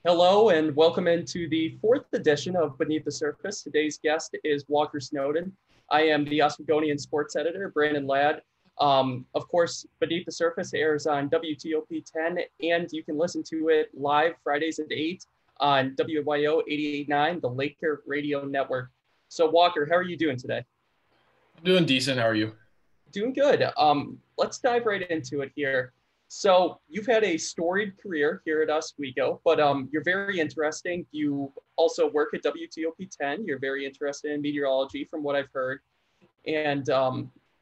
Hello and welcome into the fourth edition of Beneath the Surface. Today's guest is Walker Snowden. I am the Oswegonian sports editor, Brandon Ladd. Of course, Beneath the Surface airs on WTOP 10, and you can listen to it live Fridays at 8 on WYO 88.9, the Laker Radio Network. So Walker, how are you doing today? I'm doing decent. How are you? Doing good. Let's dive right into it here. So you've had a storied career here at Oswego, but you're very interesting. You also work at WTOP 10. You're very interested in meteorology from what I've heard. And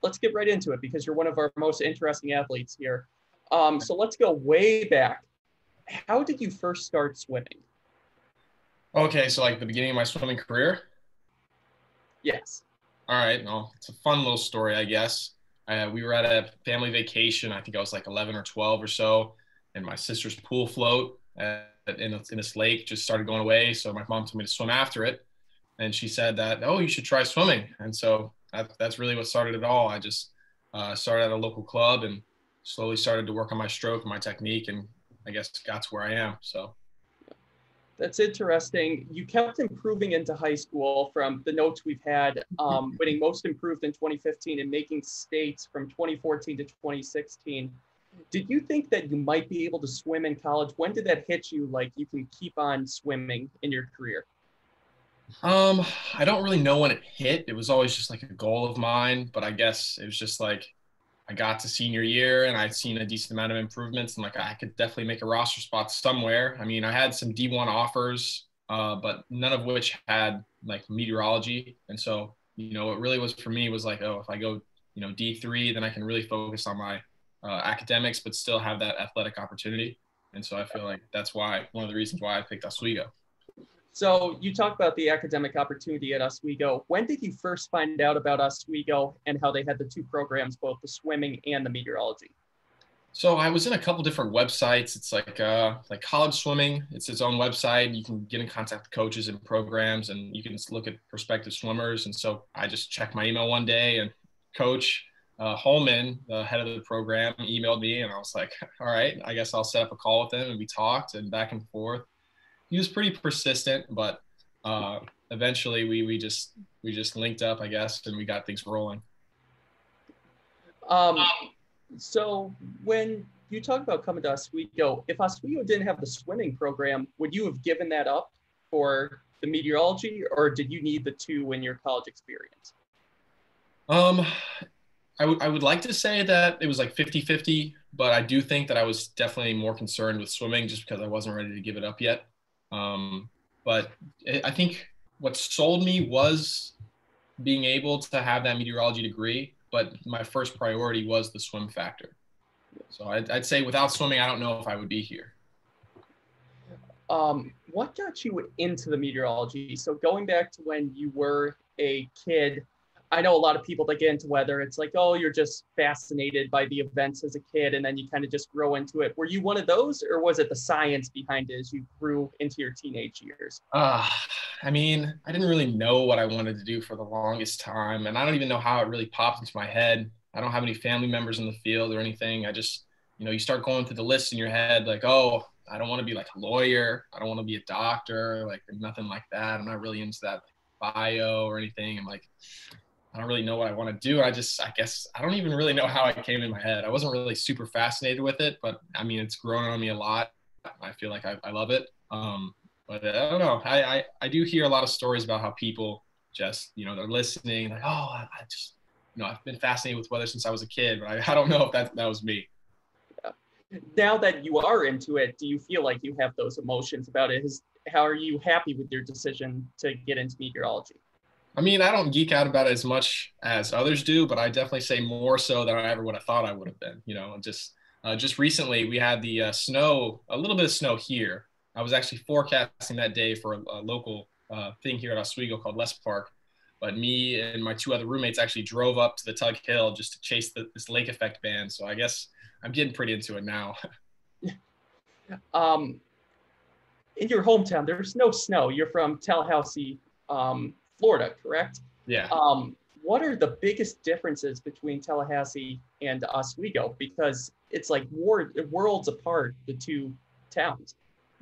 let's get right into it because you're one of our most interesting athletes here. So let's go way back. How did you first start swimming? Okay, so like the beginning of my swimming career? Yes. All right, well, it's a fun little story, I guess. We were at a family vacation. I think I was like 11 or 12 or so, and my sister's pool float in this lake just started going away. So my mom told me to swim after it, and she said that, oh, you should try swimming. And so that's really what started it all. I just started at a local club and slowly started to work on my stroke and my technique, and I guess got to where I am. So. That's interesting. You kept improving into high school from the notes we've had, winning most improved in 2015 and making states from 2014 to 2016. Did you think that you might be able to swim in college? When did that hit you, like you can keep on swimming in your career? I don't really know when it hit. It was always just like a goal of mine, but I guess it was just like I got to senior year and I'd seen a decent amount of improvements and like I could definitely make a roster spot somewhere. I mean, I had some D1 offers, but none of which had like meteorology. And so, what really was for me was like, oh, if I go, D3, then I can really focus on my academics, but still have that athletic opportunity. And so I feel like that's one of the reasons why I picked Oswego. So you talk about the academic opportunity at Oswego. When did you first find out about Oswego and how they had the two programs, both the swimming and the meteorology? So I was in a couple different websites. It's like college swimming. It's its own website. You can get in contact with coaches and programs, and you can look at prospective swimmers. And so I just checked my email one day, and Coach Holman, the head of the program, emailed me, and I was like, all right, I guess I'll set up a call with him. And we talked and back and forth. He was pretty persistent, but eventually we just linked up, I guess, and we got things rolling. So when you talk about coming to Oswego, if Oswego didn't have the swimming program, would you have given that up for the meteorology, or did you need the two in your college experience? I would like to say that it was like 50-50, but I do think that I was definitely more concerned with swimming just because I wasn't ready to give it up yet. But I think what sold me was being able to have that meteorology degree, but my first priority was the swim factor. So I'd say without swimming, I don't know if I would be here. What got you into the meteorology? So going back to when you were a kid, I know a lot of people that get into weather, it's like, oh, you're just fascinated by the events as a kid, and then you kind of just grow into it. Were you one of those, or was it the science behind it as you grew into your teenage years? I mean, I didn't really know what I wanted to do for the longest time, and I don't even know how it really popped into my head. I don't have any family members in the field or anything. I just, you start going through the list in your head, like, oh, I don't want to be like a lawyer. I don't want to be a doctor, like nothing like that. I'm not really into that bio or anything. I'm like, I don't really know what I want to do. I guess I don't even really know how it came in my head. I wasn't really super fascinated with it, but I mean, it's grown on me a lot. I feel like I love it. But I don't know. I do hear a lot of stories about how people just, they're listening like, oh, I just, I've been fascinated with weather since I was a kid, but I don't know if that was me. Now that you are into it, do you feel like you have those emotions about it? How are you happy with your decision to get into meteorology? I mean, I don't geek out about it as much as others do, but I definitely say more so than I ever would have thought I would have been. Just recently we had the snow, a little bit of snow here. I was actually forecasting that day for a local thing here at Oswego called Les Park. But me and my two other roommates actually drove up to the Tug Hill just to chase this lake effect band. So I guess I'm getting pretty into it now. In your hometown, there's no snow. You're from Tallahassee, Florida, correct? Yeah. What are the biggest differences between Tallahassee and Oswego? Because it's like worlds apart, the two towns.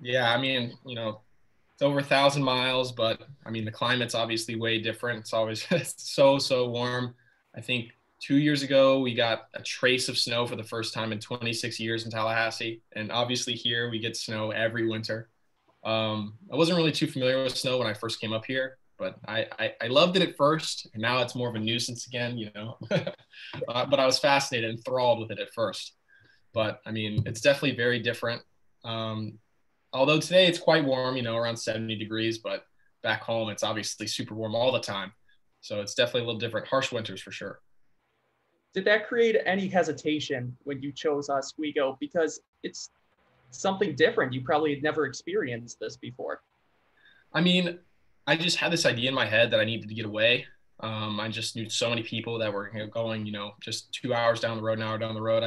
Yeah, I mean, it's over 1,000 miles, but I mean, the climate's obviously way different. It's always so warm. I think 2 years ago, we got a trace of snow for the first time in 26 years in Tallahassee. And obviously here we get snow every winter. I wasn't really too familiar with snow when I first came up here, but I loved it at first. And now it's more of a nuisance again. But I was fascinated and enthralled with it at first. But I mean, it's definitely very different. Um, Although today it's quite warm, around 70 degrees, but back home it's obviously super warm all the time. So it's definitely a little different. Harsh winters for sure. Did that create any hesitation when you chose Oswego? Because it's something different. You probably had never experienced this before. I mean, I just had this idea in my head that I needed to get away. I just knew so many people that were going, just 2 hours down the road, an hour down the road.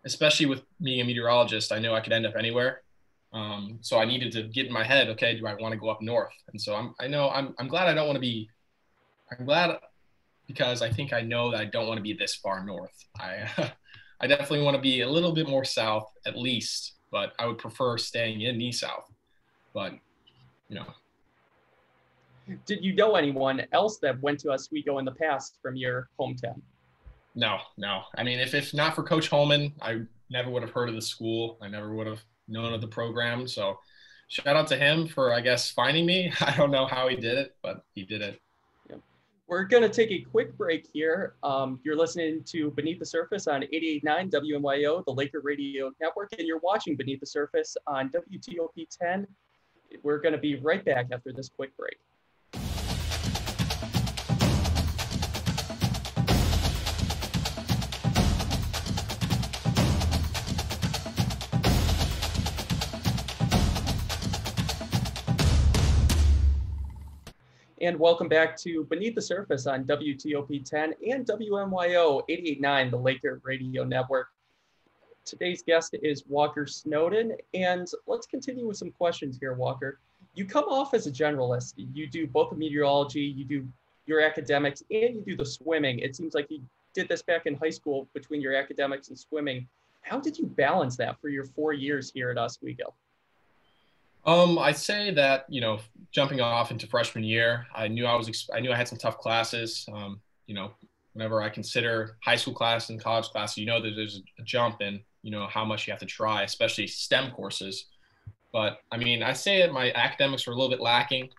Especially with being a meteorologist, I knew I could end up anywhere. So I needed to get in my head, okay, do I want to go up north? And so I'm glad I don't want to be, I'm glad because I think I know that I don't want to be this far north. I definitely want to be a little bit more south at least, but I would prefer staying in the south. But, you know, Did you know anyone else that went to Oswego in the past from your hometown? no. I mean, if not for Coach Holman, I never would have heard of the school. I never would have known of the program. So shout out to him for, I guess, finding me. I don't know how he did it, but he did it. Yeah. We're going to take a quick break here. You're listening to Beneath the Surface on 88.9 WMYO, the Laker Radio Network, and you're watching Beneath the Surface on WTOP 10. We're going to be right back after this quick break. And welcome back to Beneath the Surface on WTOP 10 and WMYO 88.9, the Laker Radio Network. Today's guest is Walker Snowden, and let's continue with some questions here, Walker. You come off as a generalist. You do both the meteorology, you do your academics, and you do the swimming. It seems like you did this back in high school between your academics and swimming. How did you balance that for your 4 years here at Oswego? I'd say that, jumping off into freshman year, I knew I had some tough classes. Whenever I consider high school class and college class, that there's a jump in, how much you have to try, especially STEM courses. But I mean, I say that my academics were a little bit lacking,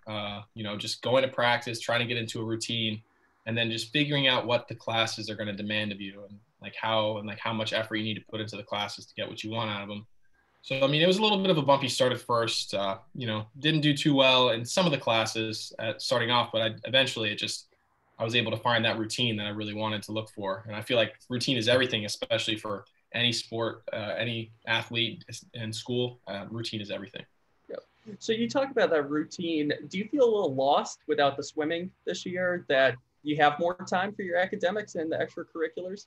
just going to practice, trying to get into a routine, and then just figuring out what the classes are going to demand of you and how much effort you need to put into the classes to get what you want out of them. So, I mean, it was a little bit of a bumpy start at first, didn't do too well in some of the classes at starting off, but eventually I was able to find that routine that I really wanted to look for. And I feel like routine is everything, especially for any sport, any athlete in school, routine is everything. Yep. So you talk about that routine. Do you feel a little lost without the swimming this year, that you have more time for your academics and the extracurriculars?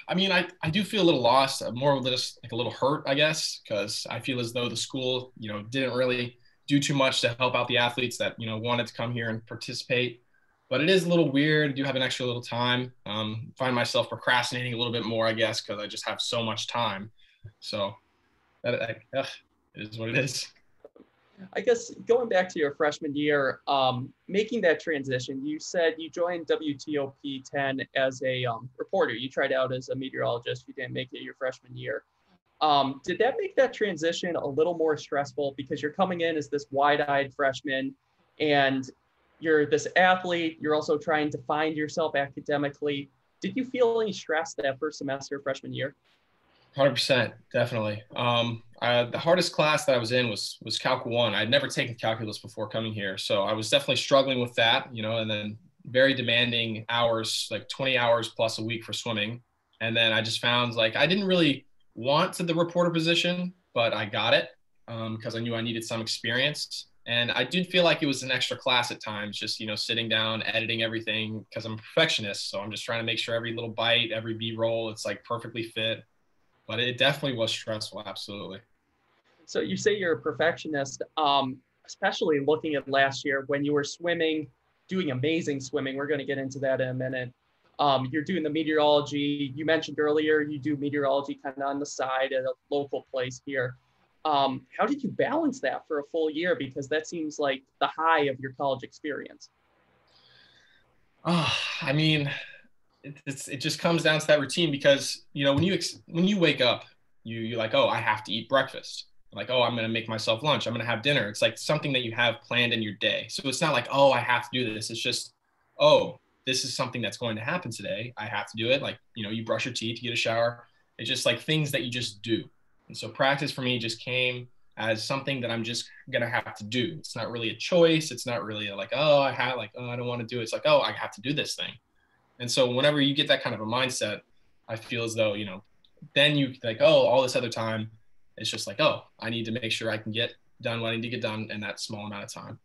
I mean, I do feel a little lost, more just like a little hurt, I guess, because I feel as though the school, didn't really do too much to help out the athletes that, wanted to come here and participate. But it is a little weird. I do have an extra little time. Find myself procrastinating a little bit more, I guess, because I just have so much time. So it is what it is. I guess going back to your freshman year, making that transition, you said you joined WTOP 10 as a reporter. You tried out as a meteorologist. You didn't make it your freshman year. Did that make that transition a little more stressful because you're coming in as this wide-eyed freshman and you're this athlete, you're also trying to find yourself academically. Did you feel any stress that first semester freshman year? 100%, definitely. The hardest class that I was in was Calc 1. I'd never taken calculus before coming here, so I was definitely struggling with that, and then very demanding hours, like 20 hours plus a week for swimming. And then I just found I didn't really want the reporter position, but I got it because I knew I needed some experience. And I did feel like it was an extra class at times, just, sitting down, editing everything, because I'm a perfectionist. So I'm just trying to make sure every little bite, every B-roll, it's perfectly fit. But it definitely was stressful, absolutely. So you say you're a perfectionist, especially looking at last year when you were swimming, doing amazing swimming. We're going to get into that in a minute. You're doing the meteorology. You mentioned earlier you do meteorology kind of on the side at a local place here. How did you balance that for a full year? Because that seems like the high of your college experience. Oh, I mean, it just comes down to that routine because, when you wake up, you're like, oh, I have to eat breakfast. Like, oh, I'm going to make myself lunch. I'm going to have dinner. It's like something that you have planned in your day. So it's not like, oh, I have to do this. It's just, oh, this is something that's going to happen today. I have to do it. Like, you brush your teeth, you get a shower. It's just like things that you just do. And so practice for me just came as something that I'm just going to have to do. It's not really a choice. It's not really like, oh, I don't want to do it. It's like, oh, I have to do this thing. And so whenever you get that kind of a mindset, I feel as though, then you like, oh, all this other time, it's just like, oh, I need to make sure I can get done what I need to get done in that small amount of time.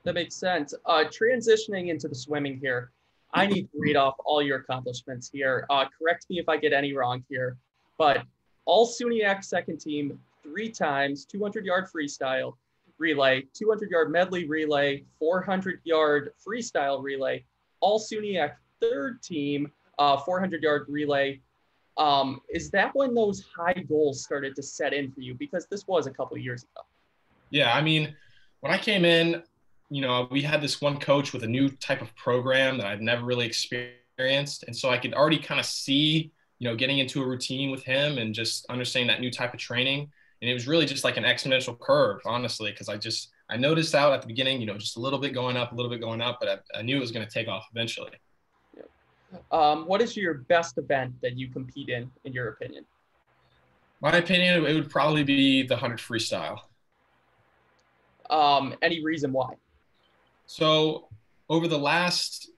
That makes sense. Transitioning into the swimming here, I need to read off all your accomplishments here. Correct me if I get any wrong here, but all SUNYAC second team 3 times, 200-yard freestyle relay, 200-yard medley relay, 400-yard freestyle relay, all SUNYAC third team, 400-yard relay. Is that when those high goals started to set in for you? Because this was a couple of years ago. Yeah, I mean, when I came in, we had this one coach with a new type of program that I'd never really experienced. And so I could already kind of see, getting into a routine with him and just understanding that new type of training. And it was really just like an exponential curve, honestly, because I noticed out at the beginning, just a little bit going up, but I knew it was going to take off eventually. What is your best event that you compete in your opinion? My opinion, it would probably be the 100 freestyle. Any reason why? So over the last,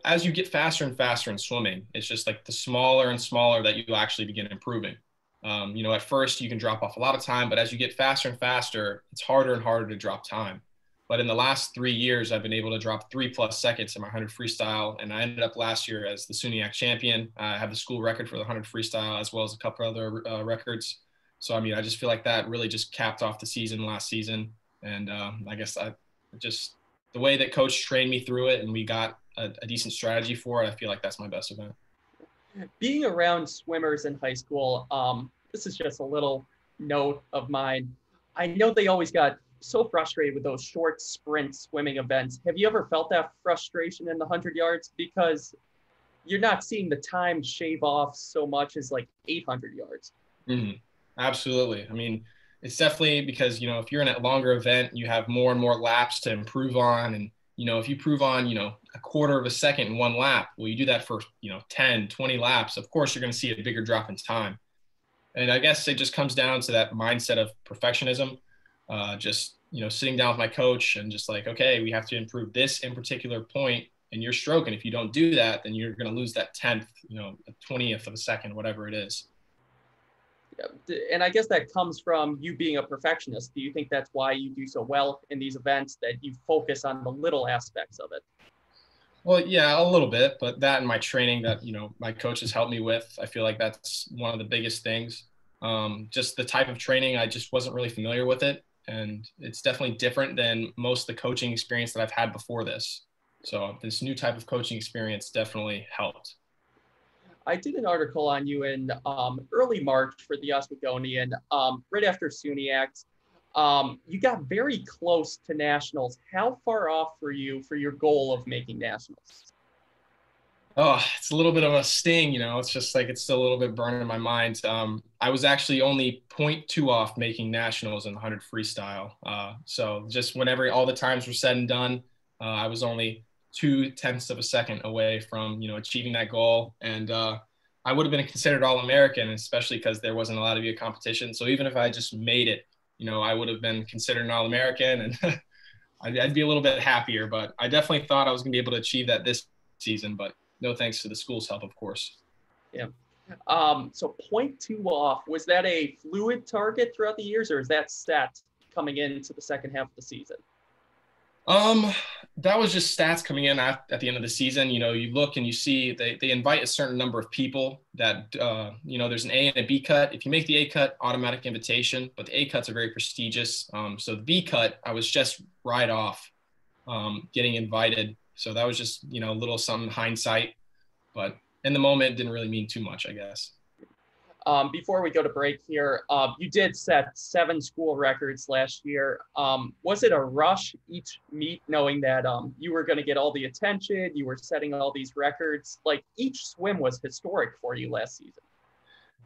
as you get faster and faster in swimming, it's just like the smaller and smaller that you actually begin improving. At first you can drop off a lot of time, but as you get faster and faster, it's harder and harder to drop time. But in the last 3 years, I've been able to drop 3+ seconds in my 100 freestyle. And I ended up last year as the SUNYAC champion. I have the school record for the 100 freestyle, as well as a couple other records. So, I just feel like that really just capped off the season last season. And I guess the way that coach trained me through it and we got a decent strategy for it, I feel like that's my best event. Being around swimmers in high school, this is just a little note of mine. I know they always got so frustrated with those short sprint swimming events. Have you ever felt that frustration in the 100 yards? Because you're not seeing the time shave off so much as like 800 yards. Mm-hmm. Absolutely. It's definitely because, if you're in a longer event, you have more and more laps to improve on. And, if you prove on, a quarter of a second in one lap, well, you do that for, 10, 20 laps, of course, you're going to see a bigger drop in time. And I guess it just comes down to that mindset of perfectionism. Sitting down with my coach and just like, okay, we have to improve this in particular point in your stroke. And if you don't do that, then you're going to lose that 10th, 20th of a second, whatever it is. And I guess that comes from you being a perfectionist. Do you think that's why you do so well in these events, that you focus on the little aspects of it? Well, yeah, a little bit, but that and my training that, my coaches helped me with, I feel like that's one of the biggest things. Just the type of training, I just wasn't really familiar with it. And it's definitely different than most of the coaching experience that I've had before this. So this new type of coaching experience definitely helped. I did an article on you in early March for the Oswegonian, right after SUNYAC. You got very close to nationals. How far off were you for your goal of making nationals? Oh, it's a little bit of a sting, it's just like, it's still a little bit burning in my mind. I was actually only 0.2 off making nationals in the 100 freestyle. So just whenever all the times were said and done, I was only 0.2 of a second away from, achieving that goal. And I would have been considered All-American, especially because there wasn't a lot of your competition. So even if I just made it, I would have been considered an All-American and I'd be a little bit happier, but I definitely thought I was gonna be able to achieve that this season, but no thanks to the school's help, of course. Yeah. So 0.2 off, was that a fluid target throughout the years, or is that set coming into the second half of the season? That was just stats coming in at the end of the season. You look and you see they invite a certain number of people that, there's an A and a B cut. If you make the A cut, automatic invitation, but the A cuts are very prestigious. So the B cut, I was just right off getting invited. So that was just, a little something hindsight, but in the moment, it didn't really mean too much, I guess. Before we go to break here, you did set 7 school records last year. Was it a rush each meet knowing that you were going to get all the attention, you were setting all these records? Like each swim was historic for you last season.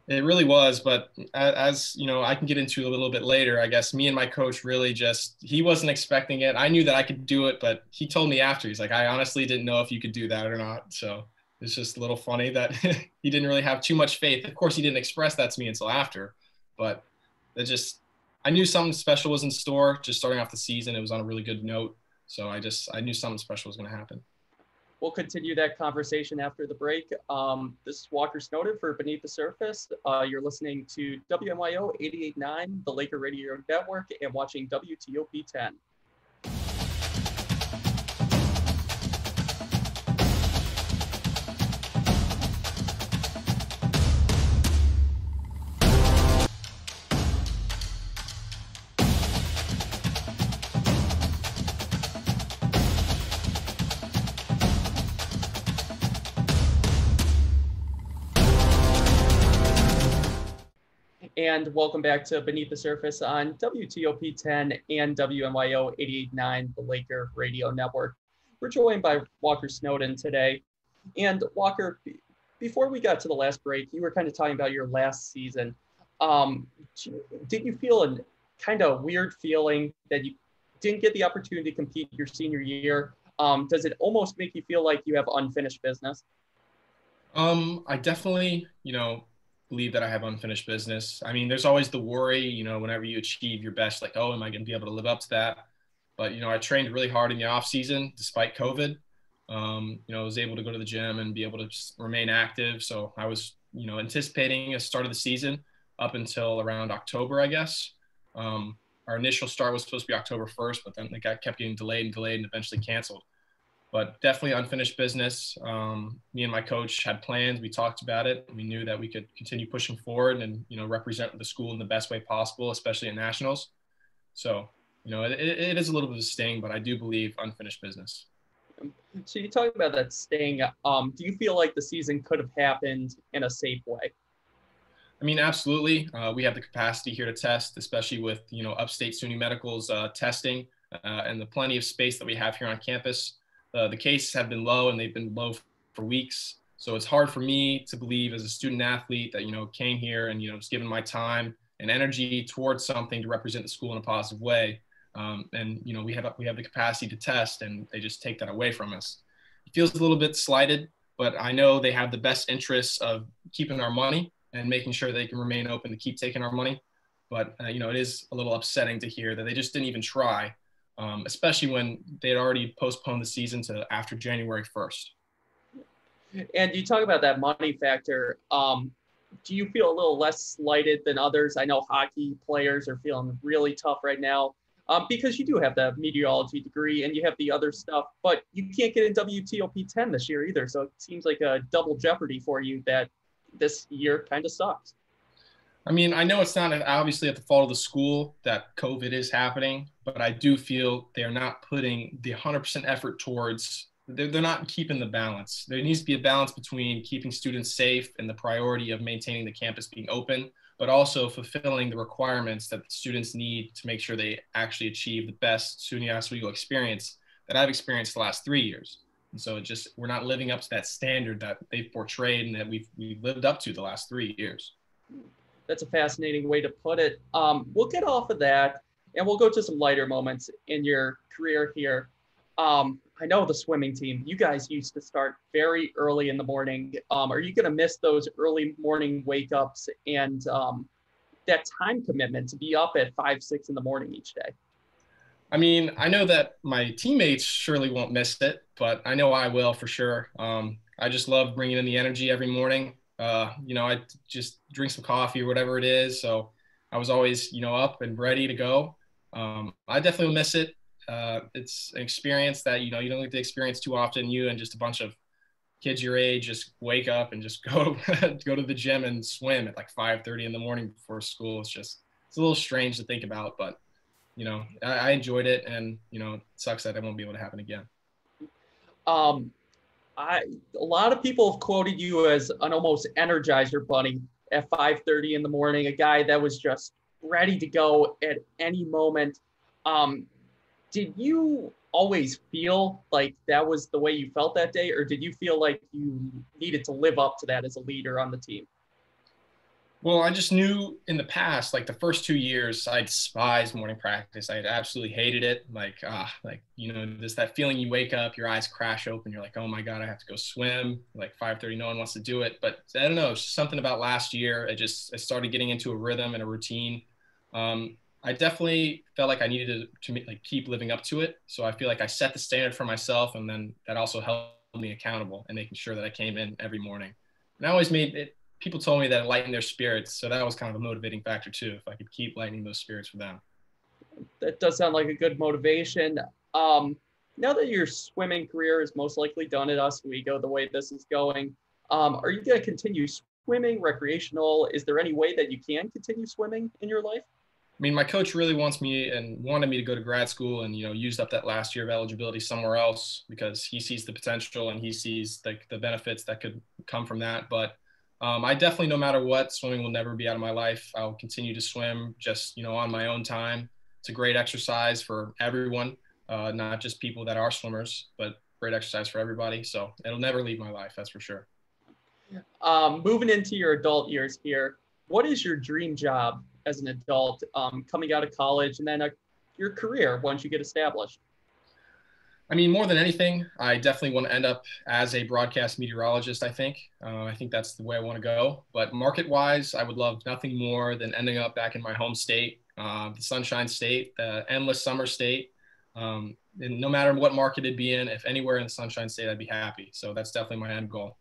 It really was, but as you know, I can get into a little bit later. I guess me and my coach really he wasn't expecting it. I knew that I could do it, but he told me after, he's like, I honestly didn't know if you could do that or not. So it's just a little funny that he didn't really have too much faith. Of course, he didn't express that to me until after, but I knew something special was in store. Just starting off the season, it was on a really good note. So I knew something special was going to happen. We'll continue that conversation after the break. This is Walker Snowden for Beneath the Surface. You're listening to WMYO 88.9, the Laker Radio Network, and watching WTOP 10. And welcome back to Beneath the Surface on WTOP 10 and WMYO 88.9, the Laker Radio Network. We're joined by Walker Snowden today. And Walker, before we got to the last break, you were kind of talking about your last season. Did you feel a kind of weird feeling that you didn't get the opportunity to compete your senior year? Does it almost make you feel like you have unfinished business? I definitely, believe that I have unfinished business. I mean, there's always the worry, whenever you achieve your best, like, oh, am I going to be able to live up to that? But, I trained really hard in the off season despite COVID. I was able to go to the gym and be able to just remain active. So I was, anticipating a start of the season up until around October, I guess. Our initial start was supposed to be October 1st, but then it kept getting delayed and eventually canceled. But definitely unfinished business. Me and my coach had plans. We talked about it. We knew that we could continue pushing forward and, represent the school in the best way possible, especially at nationals. So, it is a little bit of a sting, but I do believe unfinished business. So you talk about that sting. Do you feel like the season could have happened in a safe way? I mean, absolutely. We have the capacity here to test, especially with, Upstate SUNY Medical's testing and the plenty of space that we have here on campus. The cases have been low and they've been low for weeks. So it's hard for me to believe as a student athlete that, came here and, was given my time and energy towards something to represent the school in a positive way. And, we have the capacity to test and they just take that away from us. It feels a little bit slighted, but I know they have the best interests of keeping our money and making sure they can remain open to keep taking our money. But, it is a little upsetting to hear that they just didn't even try. Especially when they had already postponed the season to after January 1st. And you talk about that money factor. Do you feel a little less slighted than others? I know hockey players are feeling really tough right now because you do have the meteorology degree and you have the other stuff, but you can't get in WTOP 10 this year either. So it seems like a double jeopardy for you that this year kind of sucks. I mean, I know it's not obviously at the fault of the school that COVID is happening, but I do feel they're not putting the 100% effort towards, they're not keeping the balance. There needs to be a balance between keeping students safe and the priority of maintaining the campus being open, but also fulfilling the requirements that the students need to make sure they actually achieve the best SUNY Oswego experience that I've experienced the last 3 years. And so we're not living up to that standard that they've portrayed and that we've lived up to the last 3 years. That's a fascinating way to put it. We'll get off of that and we'll go to some lighter moments in your career here. I know the swimming team, you guys used to start very early in the morning. Are you going to miss those early morning wake ups and that time commitment to be up at 5, 6 in the morning each day? I mean, I know that my teammates surely won't miss it, but I know I will for sure. I just love bringing in the energy every morning. I just drink some coffee or whatever it is. So I was always, up and ready to go. I definitely will miss it. It's an experience that, you don't get to experience too often. You and just a bunch of kids your age just wake up and just go to the gym and swim at like 5:30 in the morning before school. It's a little strange to think about, but, I enjoyed it and, it sucks that it won't be able to happen again. A lot of people have quoted you as an almost Energizer bunny at 5:30 in the morning, a guy that was just ready to go at any moment. Did you always feel like that was the way you felt that day, or did you feel like you needed to live up to that as a leader on the team? Well, I just knew in the past, like the first 2 years, I despised morning practice. I had absolutely hated it. This that feeling you wake up, your eyes crash open, you're like, oh my God, I have to go swim. Like 5:30, no one wants to do it. But I don't know, it's just something about last year. I started getting into a rhythm and a routine. I definitely felt like I needed to like keep living up to it. So I feel like I set the standard for myself, and then that also held me accountable and making sure that I came in every morning. And I always made it. People told me that it lightened their spirits, so that was kind of a motivating factor too. If I could keep lightening those spirits for them. That does sound like a good motivation. Now that your swimming career is most likely done at Oswego, the way this is going, are you going to continue swimming, recreational? Is there any way that you can continue swimming in your life? I mean, my coach really wants me and wanted me to go to grad school and, used up that last year of eligibility somewhere else because he sees the potential and he sees the benefits that could come from that. But I definitely, no matter what, swimming will never be out of my life. I'll continue to swim just, on my own time. It's a great exercise for everyone, not just people that are swimmers, but great exercise for everybody. So it'll never leave my life, that's for sure. Moving into your adult years here, what is your dream job as an adult coming out of college and then your career once you get established? I mean, more than anything, I definitely want to end up as a broadcast meteorologist, I think. I think that's the way I want to go. But market-wise, I would love nothing more than ending up back in my home state, the Sunshine State, the endless summer state. And no matter what market it'd be in, if anywhere in the Sunshine State, I'd be happy. So that's definitely my end goal.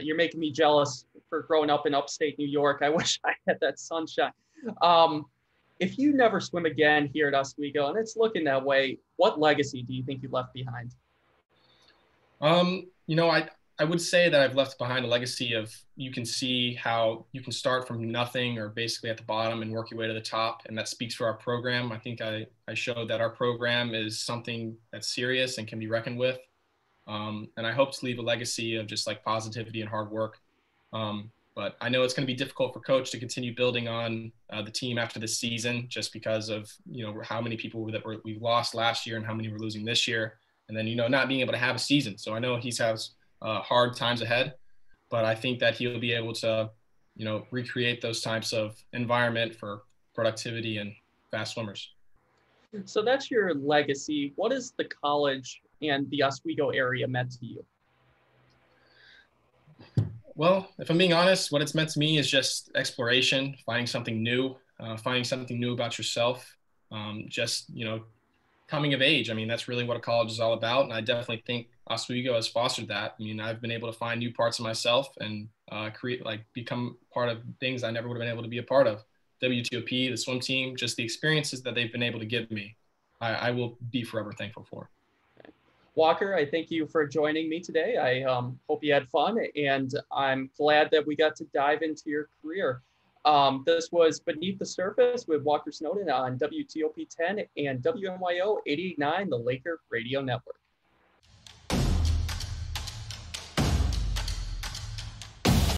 You're making me jealous for growing up in upstate New York. I wish I had that sunshine. If you never swim again here at Oswego, and it's looking that way, what legacy do you think you left behind? I would say that I've left behind a legacy of you can see how you can start from nothing or basically at the bottom and work your way to the top. And that speaks for our program. I think I showed that our program is something that's serious and can be reckoned with. And I hope to leave a legacy of just like positivity and hard work. But I know it's going to be difficult for coach to continue building on the team after this season, just because of, how many people we lost last year and how many we're losing this year. And then, not being able to have a season. So I know he has hard times ahead, but I think that he'll be able to, recreate those types of environment for productivity and fast swimmers. So that's your legacy. What is the college and the Oswego area meant to you? Well, if I'm being honest, what it's meant to me is just exploration, finding something new about yourself, coming of age. I mean, that's really what a college is all about. And I definitely think Oswego has fostered that. I mean, I've been able to find new parts of myself and become part of things I never would have been able to be a part of. WTOP, the swim team, just the experiences that they've been able to give me, I will be forever thankful for. Walker, I thank you for joining me today. I hope you had fun, and I'm glad that we got to dive into your career. This was Beneath the Surface with Walker Snowden on WTOP 10 and WMYO 88.9, the Laker Radio Network.